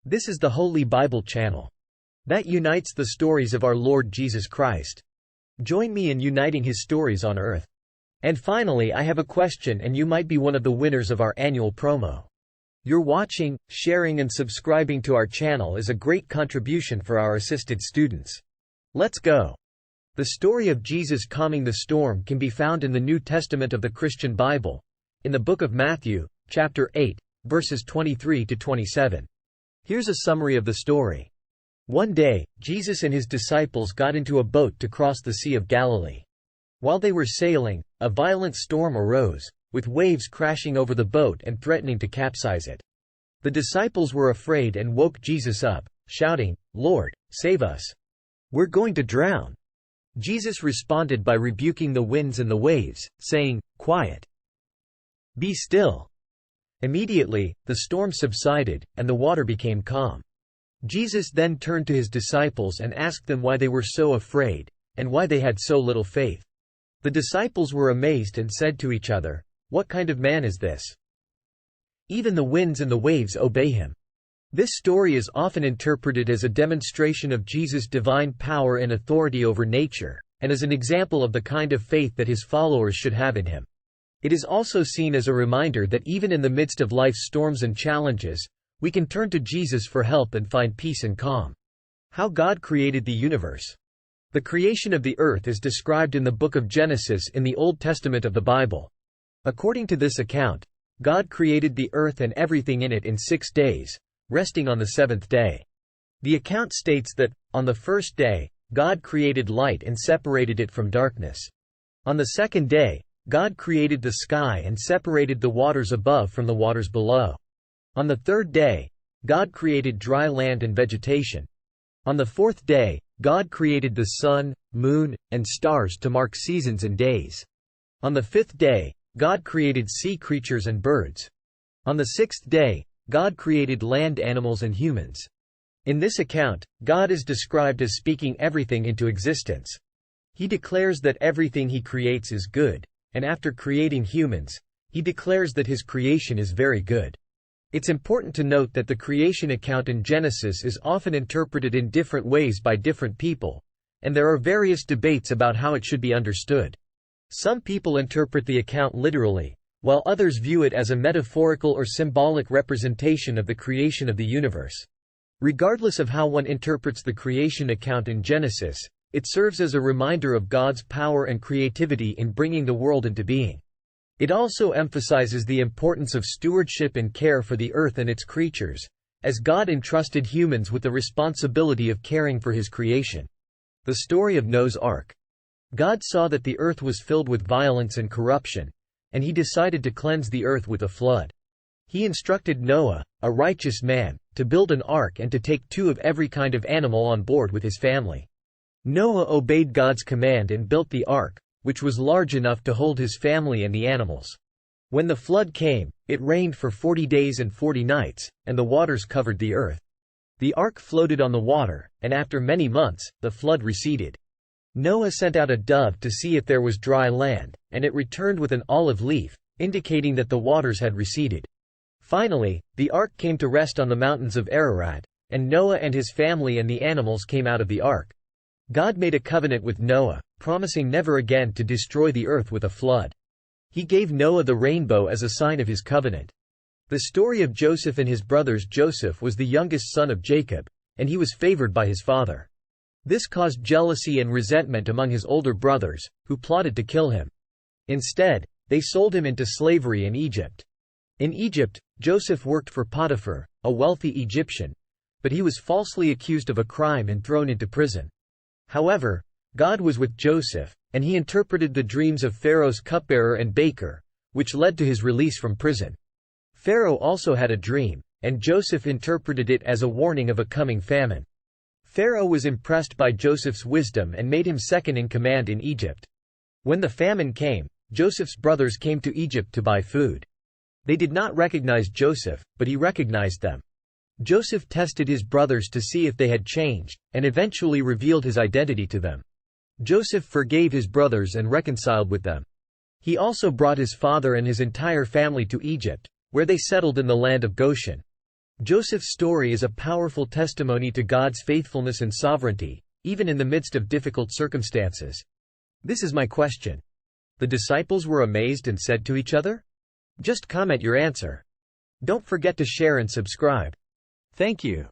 This is the Holy Bible channel that unites the stories of our Lord Jesus Christ. Join me in uniting His stories on earth. And finally, I have a question, and you might be one of the winners of our annual promo. Your watching, sharing and subscribing to our channel is a great contribution for our assisted students. Let's go. The story of Jesus calming the storm can be found in the New Testament of the Christian Bible, in the book of Matthew, chapter 8, verses 23 to 27. Here's a summary of the story. One day, Jesus and his disciples got into a boat to cross the Sea of Galilee. While they were sailing, a violent storm arose, with waves crashing over the boat and threatening to capsize it. The disciples were afraid and woke Jesus up, shouting, "Lord, save us! We're going to drown!" Jesus responded by rebuking the winds and the waves, saying, "Quiet! Be still!" Immediately, the storm subsided, and the water became calm. Jesus then turned to his disciples and asked them why they were so afraid, and why they had so little faith. The disciples were amazed and said to each other, "What kind of man is this? Even the winds and the waves obey him." This story is often interpreted as a demonstration of Jesus' divine power and authority over nature, and as an example of the kind of faith that his followers should have in him. It is also seen as a reminder that even in the midst of life's storms and challenges, we can turn to Jesus for help and find peace and calm. How God created the universe. The creation of the earth is described in the book of Genesis in the Old Testament of the Bible. According to this account, God created the earth and everything in it in 6 days, resting on the seventh day. The account states that, on the first day, God created light and separated it from darkness. On the second day, God created the sky and separated the waters above from the waters below. On the third day, God created dry land and vegetation. On the fourth day, God created the sun, moon, and stars to mark seasons and days. On the fifth day, God created sea creatures and birds. On the sixth day, God created land animals and humans. In this account, God is described as speaking everything into existence. He declares that everything he creates is good, and after creating humans, he declares that his creation is very good. It's important to note that the creation account in Genesis is often interpreted in different ways by different people, and there are various debates about how it should be understood. Some people interpret the account literally, while others view it as a metaphorical or symbolic representation of the creation of the universe. Regardless of how one interprets the creation account in Genesis, it serves as a reminder of God's power and creativity in bringing the world into being. It also emphasizes the importance of stewardship and care for the earth and its creatures, as God entrusted humans with the responsibility of caring for his creation. The story of Noah's Ark. God saw that the earth was filled with violence and corruption, and he decided to cleanse the earth with a flood. He instructed Noah, a righteous man, to build an ark and to take 2 of every kind of animal on board with his family. Noah obeyed God's command and built the ark, which was large enough to hold his family and the animals. When the flood came, it rained for 40 days and 40 nights, and the waters covered the earth. The ark floated on the water, and after many months, the flood receded. Noah sent out a dove to see if there was dry land, and it returned with an olive leaf, indicating that the waters had receded. Finally, the ark came to rest on the mountains of Ararat, and Noah and his family and the animals came out of the ark. God made a covenant with Noah, promising never again to destroy the earth with a flood. He gave Noah the rainbow as a sign of his covenant. The story of Joseph and his brothers. Joseph was the youngest son of Jacob, and he was favored by his father. This caused jealousy and resentment among his older brothers, who plotted to kill him. Instead, they sold him into slavery in Egypt. In Egypt, Joseph worked for Potiphar, a wealthy Egyptian, but he was falsely accused of a crime and thrown into prison. However, God was with Joseph, and he interpreted the dreams of Pharaoh's cupbearer and baker, which led to his release from prison. Pharaoh also had a dream, and Joseph interpreted it as a warning of a coming famine. Pharaoh was impressed by Joseph's wisdom and made him second in command in Egypt. When the famine came, Joseph's brothers came to Egypt to buy food. They did not recognize Joseph, but he recognized them. Joseph tested his brothers to see if they had changed, and eventually revealed his identity to them. Joseph forgave his brothers and reconciled with them. He also brought his father and his entire family to Egypt, where they settled in the land of Goshen. Joseph's story is a powerful testimony to God's faithfulness and sovereignty, even in the midst of difficult circumstances. This is my question. The disciples were amazed and said to each other? Just comment your answer. Don't forget to share and subscribe. Thank you.